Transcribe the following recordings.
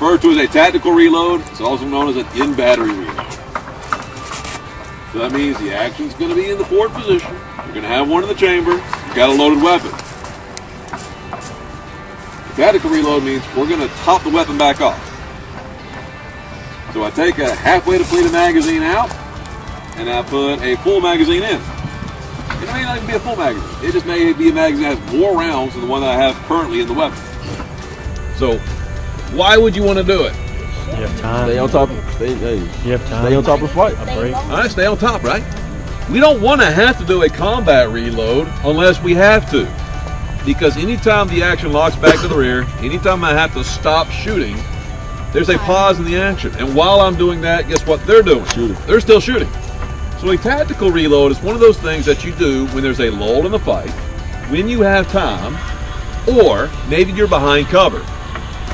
referred to as a tactical reload. It's also known as an in-battery reload. So that means the action's going to be in the forward position. You're going to have one in the chamber. You've got a loaded weapon. The tactical reload means we're going to top the weapon back off. So I take a halfway depleted magazine out, and I put a full magazine in. It may not even be a full magazine. It just may be a magazine that has more rounds than the one that I have currently in the weapon. So, why would you want to do it? You have time. Stay on top. You have time. Stay on top of the fight. A break. All right, stay on top, right? We don't want to have to do a combat reload unless we have to. Because anytime the action locks back to the rear, anytime I have to stop shooting, there's a pause in the action. And while I'm doing that, guess what they're doing? Shooting. They're still shooting. So a tactical reload is one of those things that you do when there's a lull in the fight, when you have time, or maybe you're behind cover.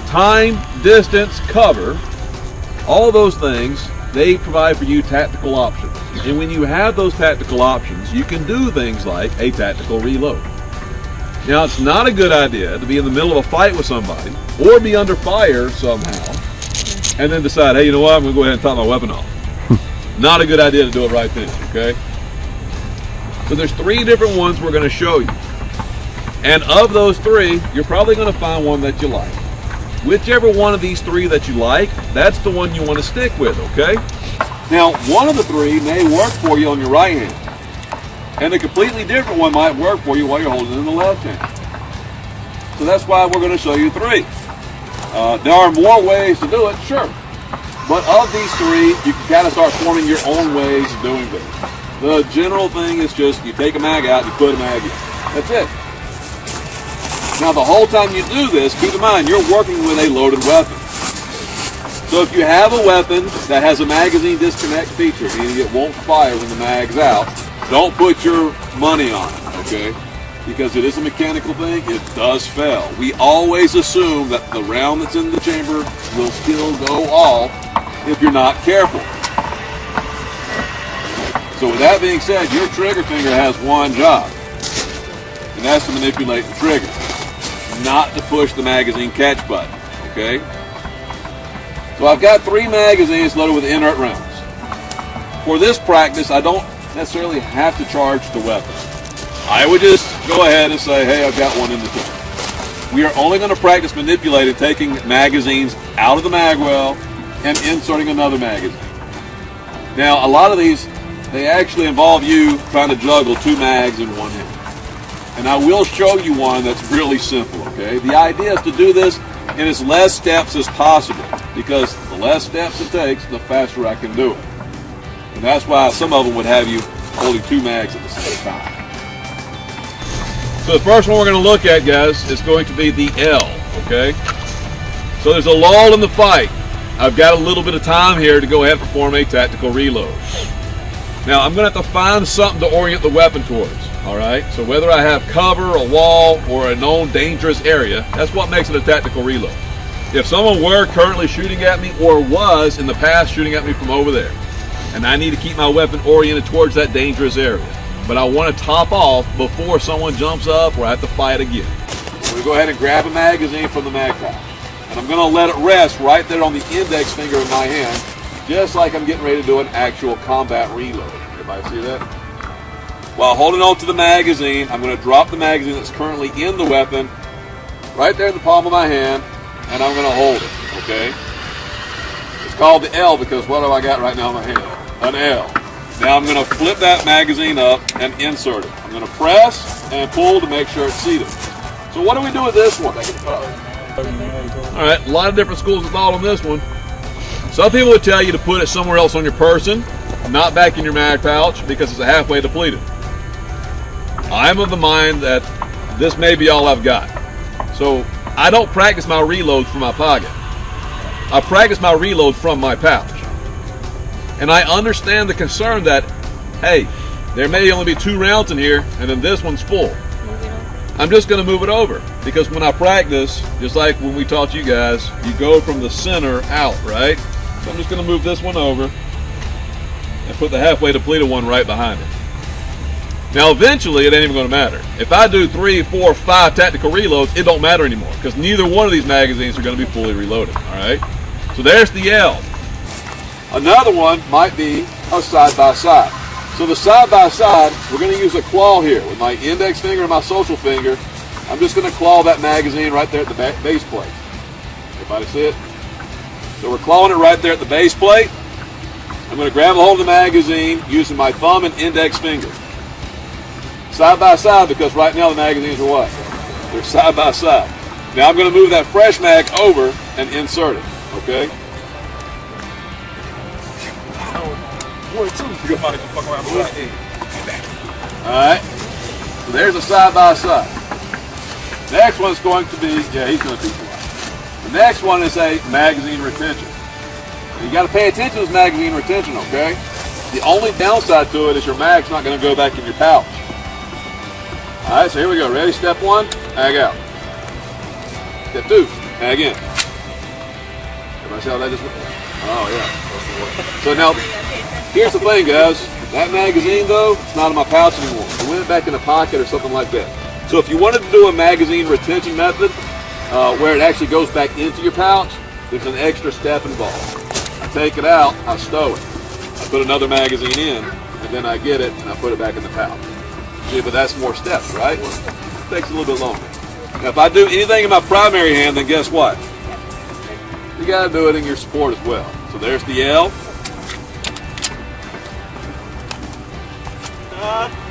Time, distance, cover, all those things, they provide for you tactical options. And when you have those tactical options, you can do things like a tactical reload. Now, it's not a good idea to be in the middle of a fight with somebody or be under fire somehow and then decide, hey, you know what, I'm going to go ahead and top my weapon off. Not a good idea to do it right then, okay? So there's 3 different ones we're going to show you. And of those 3, you're probably going to find one that you like. Whichever one of these 3 that you like, that's the one you want to stick with, okay? Now, one of the 3 may work for you on your right hand, and a completely different one might work for you while you're holding it in the left hand. So that's why we're going to show you 3. There are more ways to do it, sure. But of these 3, you can kind of start forming your own ways of doing things. The general thing is just you take a mag out, you put a mag in. That's it. Now, the whole time you do this, keep in mind, you're working with a loaded weapon. So if you have a weapon that has a magazine disconnect feature, meaning it won't fire when the mag's out, don't put your money on it, okay? Because it is a mechanical thing, it does fail. We always assume that the round that's in the chamber will still go off if you're not careful. So with that being said, your trigger finger has one job, and that's to manipulate the trigger, not to push the magazine catch button, okay? So I've got 3 magazines loaded with inert rounds. For this practice, I don't necessarily have to charge the weapon. I would just go ahead and say, hey, I've got one in the chamber. We are only going to practice manipulating, taking magazines out of the mag well and inserting another magazine. Now, a lot of these, they actually involve you trying to juggle 2 mags in one hand. And I will show you one that's really simple, okay? The idea is to do this in as less steps as possible, because the less steps it takes, the faster I can do it. And that's why some of them would have you holding 2 mags at the same time. So the first one we're going to look at, guys, is going to be the L, okay? So there's a lull in the fight. I've got a little bit of time here to go ahead and perform a tactical reload. Now, I'm going to have to find something to orient the weapon towards, all right? So whether I have cover, a wall, or a known dangerous area, that's what makes it a tactical reload. If someone were currently shooting at me or was in the past shooting at me from over there, and I need to keep my weapon oriented towards that dangerous area, but I want to top off before someone jumps up or I have to fight again. I'm going to go ahead and grab a magazine from the mag pouch, and I'm going to let it rest right there on the index finger of my hand, just like I'm getting ready to do an actual combat reload. Everybody see that? While holding on to the magazine, I'm going to drop the magazine that's currently in the weapon right there in the palm of my hand, and I'm going to hold it, okay? It's called the L because what have I got right now in my hand? An L. Now I'm going to flip that magazine up and insert it. I'm going to press and pull to make sure it's seated. So what do we do with this one? All right, a lot of different schools of thought on this one. Some people would tell you to put it somewhere else on your person, not back in your mag pouch because it's a halfway depleted. I'm of the mind that this may be all I've got. So I don't practice my reloads from my pocket. I practice my reload from my pouch. And I understand the concern that, hey, there may only be 2 rounds in here and then this one's full. I'm just going to move it over because when I practice, just like when we taught you guys, you go from the center out, right? So I'm just going to move this one over and put the halfway depleted one right behind it. Now eventually it ain't even going to matter. If I do 3, 4, 5 tactical reloads, it don't matter anymore because neither one of these magazines are going to be fully reloaded. All right. So there's the L. Another one might be a side-by-side. So the side-by-side, we're going to use a claw here with my index finger and my social finger. I'm just going to claw that magazine right there at the base plate. Everybody see it? So we're clawing it right there at the base plate. I'm going to grab a hold of the magazine using my thumb and index finger. Side by side, because right now the magazines are what? They're side by side. Now I'm going to move that fresh mag over and insert it. Okay? Alright. So there's a side by side. Next one's going to be, yeah, he's going to be quiet. The next one is a magazine retention. You got to pay attention to this magazine retention, okay? The only downside to it is your mag's not going to go back in your pouch. All right, so here we go. Ready? Step 1, mag out. Step 2, mag in. Everybody see how that just went? Oh, yeah. So now, here's the thing, guys. That magazine, though, it's not in my pouch anymore. It went back in a pocket or something like that. So if you wanted to do a magazine retention method where it actually goes back into your pouch, there's an extra step involved. I take it out, I stow it. I put another magazine in, and then I get it, and I put it back in the pouch. See, but that's more steps, right? It takes a little bit longer. Now, if I do anything in my primary hand, then guess what? You got to do it in your support as well. So there's the L.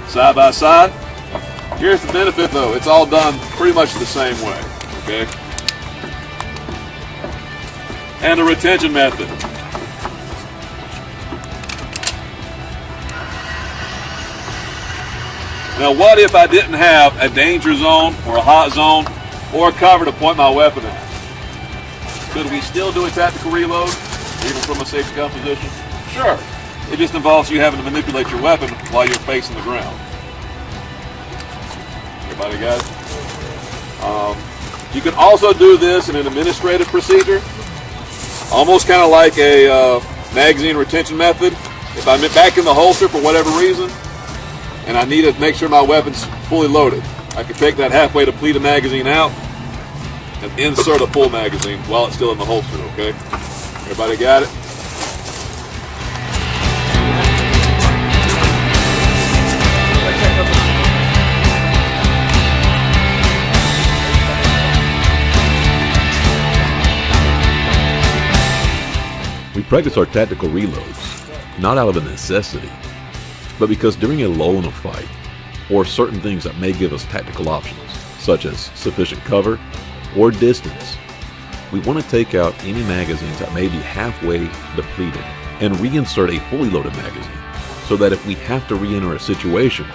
Side by side. Here's the benefit, though. It's all done pretty much the same way, okay? And the retention method. Now, what if I didn't have a danger zone or a hot zone or a cover to point my weapon at? Could we still do a tactical reload, even from a safe gun position? Sure. It just involves you having to manipulate your weapon while you're facing the ground. Everybody got it? You can also do this in an administrative procedure, almost kind of like a magazine retention method. If I'm back in the holster for whatever reason, and I need to make sure my weapon's fully loaded, I can take that halfway depleted magazine out and insert a full magazine while it's still in the holster, okay? Everybody got it? We practice our tactical reloads, not out of a necessity, but because during a lull in a fight, or certain things that may give us tactical options, such as sufficient cover or distance, we want to take out any magazines that may be halfway depleted and reinsert a fully loaded magazine, so that if we have to re-enter a situation,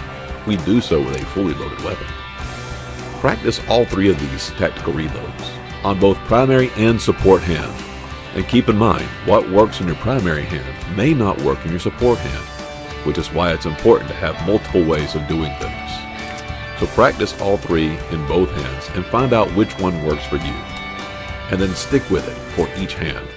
we do so with a fully loaded weapon. Practice all 3 of these tactical reloads on both primary and support hand, and keep in mind what works in your primary hand may not work in your support hand, which is why it's important to have multiple ways of doing things. So practice all 3 in both hands and find out which one works for you, and then stick with it for each hand.